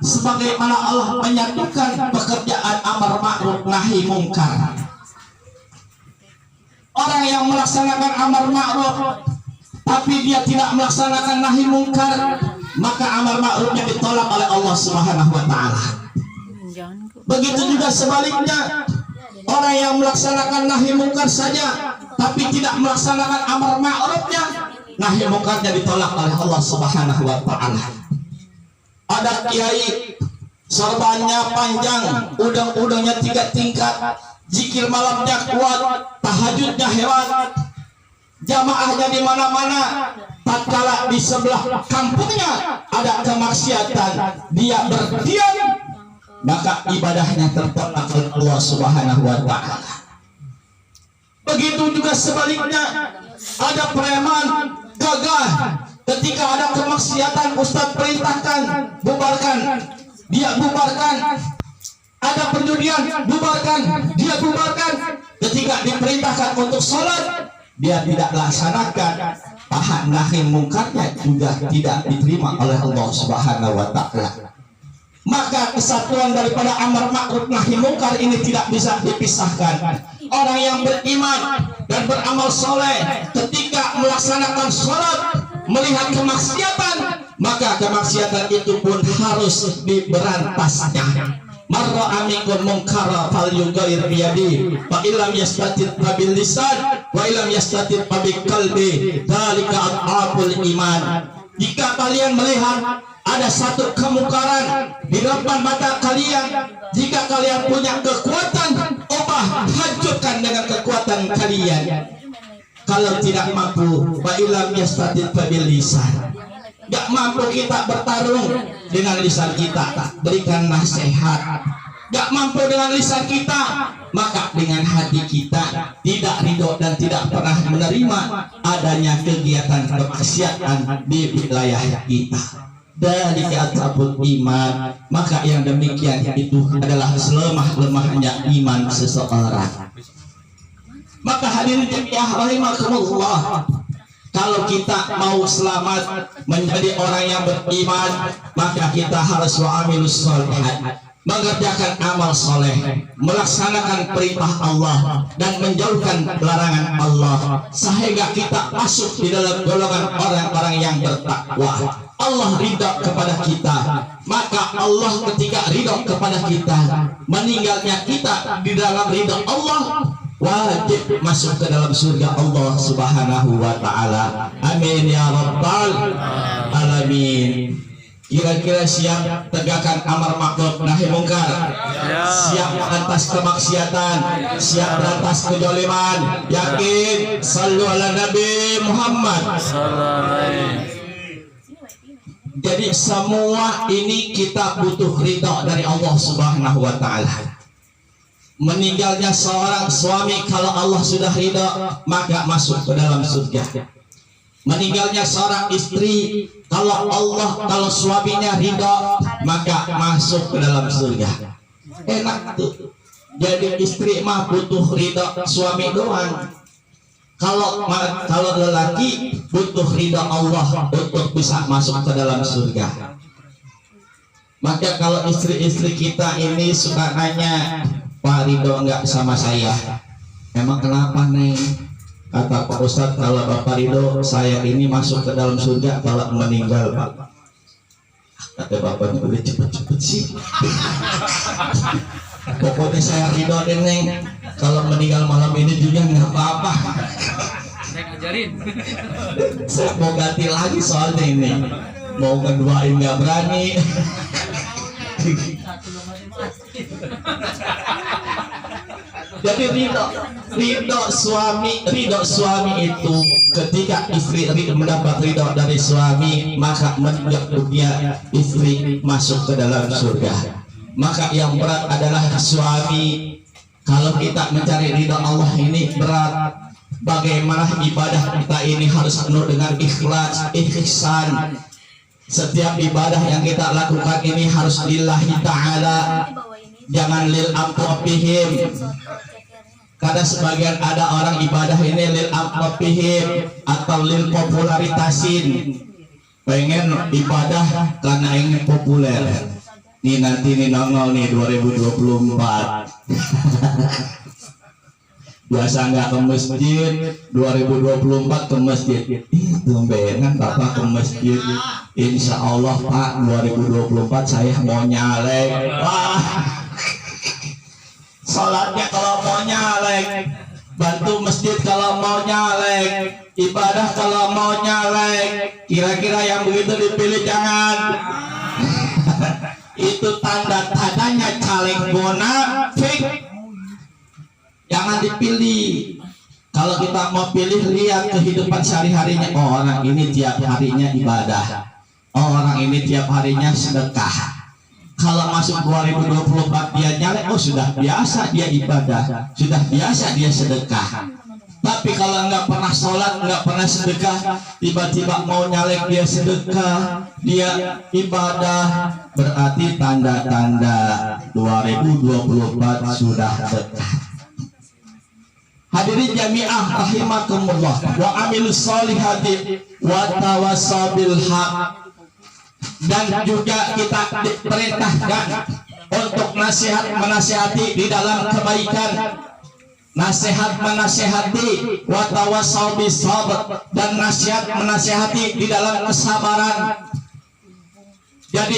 sebagaimana Allah menyatukan pekerjaan amar ma'ruf nahi mungkar. Orang yang melaksanakan amar ma'ruf tapi dia tidak melaksanakan nahi mungkar, maka amar ma'rufnya ditolak oleh Allah Subhanahu wa taala. Begitu juga sebaliknya, orang yang melaksanakan nahi mungkar saja tapi tidak melaksanakan amar ma'rufnya, nahi mungkarnya ditolak oleh Allah Subhanahu wa taala. Ada kiai sorbannya panjang, udang-udangnya 3 tingkat, zikir malamnya kuat, tahajudnya hebat, jamaahnya di mana-mana. Tatkala di sebelah kampungnya ada kemaksiatan, dia berdiam, maka ibadahnya tertolak oleh Allah Subhanahu wa taala. Begitu juga sebaliknya, ada preman gagah, ketika ada kemaksiatan ustaz perintahkan bubarkan, dia bubarkan. Ada perjudian, bubarkan, dia bubarkan. Ketika diperintahkan untuk sholat, dia tidak laksanakan, paha nahi mungkarnya juga tidak diterima oleh Allah Subhanahu wa taala. Maka kesatuan daripada amar ma'ruf nahi mungkar ini tidak bisa dipisahkan. Orang yang beriman dan beramal soleh ketika melaksanakan sholat, melihat kemaksiatan, maka kemaksiatan itu pun harus diberantasnya. Marra amikum munkara falyughayyir biyadihi fa illam yastatir bil lisan wa illam yastatir bil qalbi dzalika adhaful iman. Jika kalian melihat ada satu kemungkaran di depan mata kalian, jika kalian punya kekuatan, ubah, hancurkan dengan kekuatan kalian. Kalau tidak mampu, fa illam yastatir bil lisan, gak mampu kita bertarung dengan lisan kita, berikan nasihat. Gak mampu dengan lisan kita, maka dengan hati kita tidak ridho dan tidak pernah menerima adanya kegiatan kemaksiatan di wilayah kita. Dari atabul iman, maka yang demikian itu adalah selemah-lemahnya iman seseorang. Maka hadirin jemaah rahimakumullah, kalau kita mau selamat menjadi orang yang beriman, maka kita harus wa'amilus sholihat, mengerjakan amal soleh, melaksanakan perintah Allah dan menjauhkan larangan Allah, sehingga kita masuk di dalam golongan orang-orang yang bertakwa. Allah ridha kepada kita, maka Allah ketika ridha kepada kita, meninggalnya kita di dalam ridha Allah, wajib masuk ke dalam surga Allah Subhanahu wa taala. Amin ya rabbal alamin. Kira-kira siap tegakkan amar ma'ruf nahi mungkar, siap atas kemaksiatan, siap atas kejoliman, yakin. Sallu ala Nabi Muhammad. Jadi semua ini kita butuh ridha dari Allah Subhanahu wa taala. Meninggalnya seorang suami, kalau Allah sudah ridha, maka masuk ke dalam surga. Meninggalnya seorang istri, kalau suaminya ridha, maka masuk ke dalam surga. Enak tuh. Jadi istri mah butuh ridha suami doang. Kalau lelaki butuh ridha Allah untuk bisa masuk ke dalam surga. Maka kalau istri-istri kita ini suka nanya, Pak Ridho enggak sama saya, emang kenapa Neng? Kata Pak Ustadz, kalau Bapak Ridho, saya ini masuk ke dalam surga kalau meninggal Pak. Kata bapaknya, udah cepet-cepet sih. Pokoknya saya ridho deh Neng, kalau meninggal malam ini juga nggak apa-apa. Saya mau ganti lagi soalnya ini, mau ngeduain nggak berani. Jadi ridho suami itu ketika istri mendapat ridho dari suami, maka menjadinya istri masuk ke dalam surga. Maka yang berat adalah suami. Kalau kita mencari ridho Allah ini berat. Bagaimana ibadah kita ini harus penuh dengan ikhlas, ihsan. Setiap ibadah yang kita lakukan ini harus lillahi ta'ala, jangan lil amwafihim. Karena sebagian ada orang ibadah ini lil amwafihim atau lil popularitasin, pengen ibadah karena ingin populer. Nih nanti nih nongol nih 2024. Biasa nggak ke masjid, 2024 ke masjid. Itu benar Bapak ke masjid. Insya Allah Pak 2024 saya mau nyalek. Wah, sholatnya kalau mau nyalek, bantu masjid kalau mau nyalek, ibadah kalau mau nyalek. Kira-kira yang begitu dipilih jangan. Itu tanda-tandanya caleg munafik. Jangan dipilih. Kalau kita mau pilih, lihat kehidupan sehari-harinya. Oh, orang ini tiap harinya ibadah. Oh, orang ini tiap harinya sedekah. Kalau masuk 2024 dia nyalek, oh sudah biasa dia ibadah, sudah biasa dia sedekah. Tapi kalau nggak pernah sholat, nggak pernah sedekah, tiba-tiba mau nyalek dia sedekah, dia ibadah, berarti tanda-tanda 2024 sudah dekat. Hadirin jamiah rahimakumullah, wa amilus solihati wa tawassaw bil haq. Dan juga kita diperintahkan untuk nasihat menasihati di dalam kebaikan, nasihat menasihati wa tawassaw bis sabr, dan nasihat menasihati di dalam kesabaran. Jadi